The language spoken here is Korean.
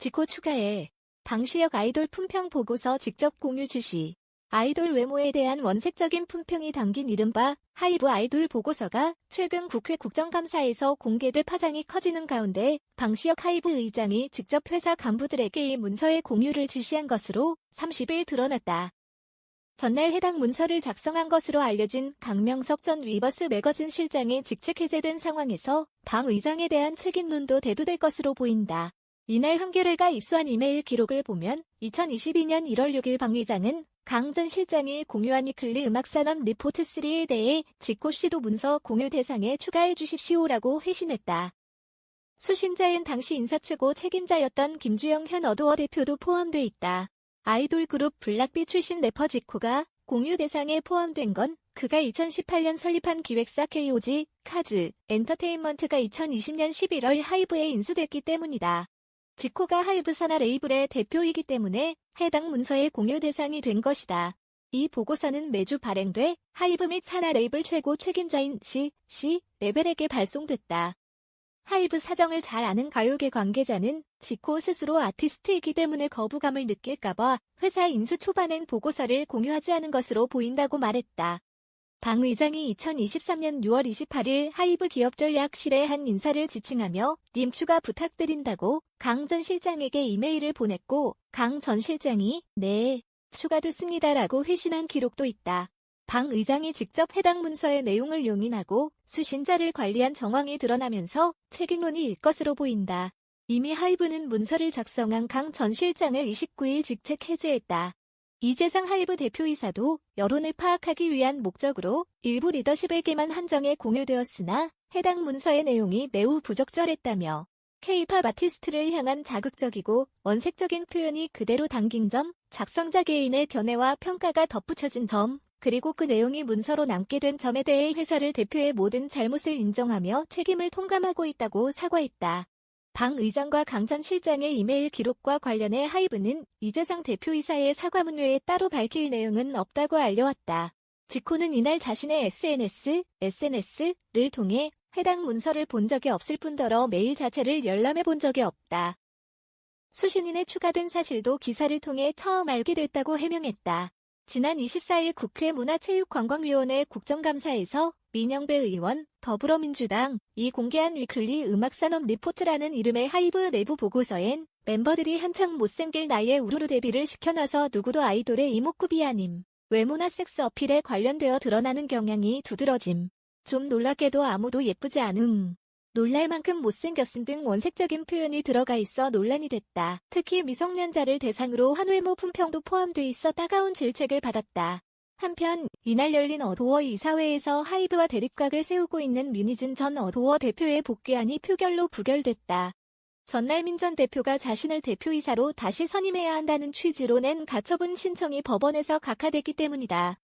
지코 추가해. 당시역 아이돌 품평 보고서 직접 공유 지시. 아이돌 외모에 대한 원색적인 품평이 담긴 이른바 하이브 아이돌 보고서가 최근 국회 국정감사에서 공개돼 파장이 커지는 가운데 방시혁 하이브 의장이 직접 회사 간부들에게 이 문서의 공유를 지시한 것으로 30일 드러났다. 전날 해당 문서를 작성한 것으로 알려진 강명석 전 위버스 매거진 실장이 직책 해제된 상황에서 방 의장에 대한 책임론도 대두될 것으로 보인다. 이날 한겨레가 입수한 이메일 기록을 보면 2022년 1월 6일 방 의장은 강 전 실장이 공유한 위클리 음악산업 리포트 3에 대해 지코 씨도 문서 공유 대상에 추가해 주십시오라고 회신했다. 수신자엔 당시 인사최고 책임자였던 김주영 현 어도어 대표도 포함돼 있다. 아이돌 그룹 블락비 출신 래퍼 지코가 공유 대상에 포함된 건 그가 2018년 설립한 기획사 KOG, 카즈, 엔터테인먼트가 2020년 11월 하이브에 인수됐기 때문이다. 지코가 하이브 산하 레이블의 대표이기 때문에 해당 문서의 공유 대상이 된 것이다. 이 보고서는 매주 발행돼 하이브 및 산하 레이블 최고 책임자인 C 레벨에게 발송됐다. 하이브 사정을 잘 아는 가요계 관계자는 지코 스스로 아티스트이기 때문에 거부감을 느낄까봐 회사 인수 초반엔 보고서를 공유하지 않은 것으로 보인다고 말했다. 방 의장이 2023년 6월 28일 하이브 기업전략실의 한 인사를 지칭하며 님 추가 부탁드린다고 강 전 실장에게 이메일을 보냈고 강 전 실장이 네, 추가됐습니다라고 회신한 기록도 있다. 방 의장이 직접 해당 문서의 내용을 용인하고 수신자를 관리한 정황이 드러나면서 책임론이 일 것으로 보인다. 이미 하이브는 문서를 작성한 강 전 실장을 29일 직책 해제했다. 이재상 하이브 대표이사도 여론을 파악하기 위한 목적으로 일부 리더십에게만 한정해 공유되었으나 해당 문서의 내용이 매우 부적절했다며 K-팝 아티스트를 향한 자극적이고 원색적인 표현이 그대로 담긴 점, 작성자 개인의 견해와 평가가 덧붙여진 점, 그리고 그 내용이 문서로 남게 된 점에 대해 회사를 대표해 모든 잘못을 인정하며 책임을 통감하고 있다고 사과했다. 방 의장과 강 전 실장의 이메일 기록과 관련해 하이브는 이재상 대표이사의 사과문 외에 따로 밝힐 내용은 없다고 알려왔다. 지코는 이날 자신의 SNS를 통해 해당 문서를 본 적이 없을 뿐더러 메일 자체를 열람해 본 적이 없다. 수신인에 추가된 사실도 기사를 통해 처음 알게 됐다고 해명했다. 지난 24일 국회 문화체육관광위원회 국정감사에서 민영배 의원, 더불어민주당이 공개한 위클리 음악산업 리포트라는 이름의 하이브 내부 보고서엔 멤버들이 한창 못생길 나이에 우르르 데뷔를 시켜놔서 누구도 아이돌의 이목구비 아님, 외모나 섹스 어필에 관련되어 드러나는 경향이 두드러짐. 좀 놀랍게도 아무도 예쁘지 않음. 놀랄 만큼 못생겼음 등 원색적인 표현이 들어가 있어 논란이 됐다. 특히 미성년자를 대상으로 한 외모 품평도 포함돼 있어 따가운 질책을 받았다. 한편 이날 열린 어도어 이사회에서 하이브와 대립각을 세우고 있는 류니진 전 어도어 대표의 복귀안이 표결로 부결됐다. 전날 민 전 대표가 자신을 대표이사로 다시 선임해야 한다는 취지로 낸 가처분 신청이 법원에서 각하됐기 때문이다.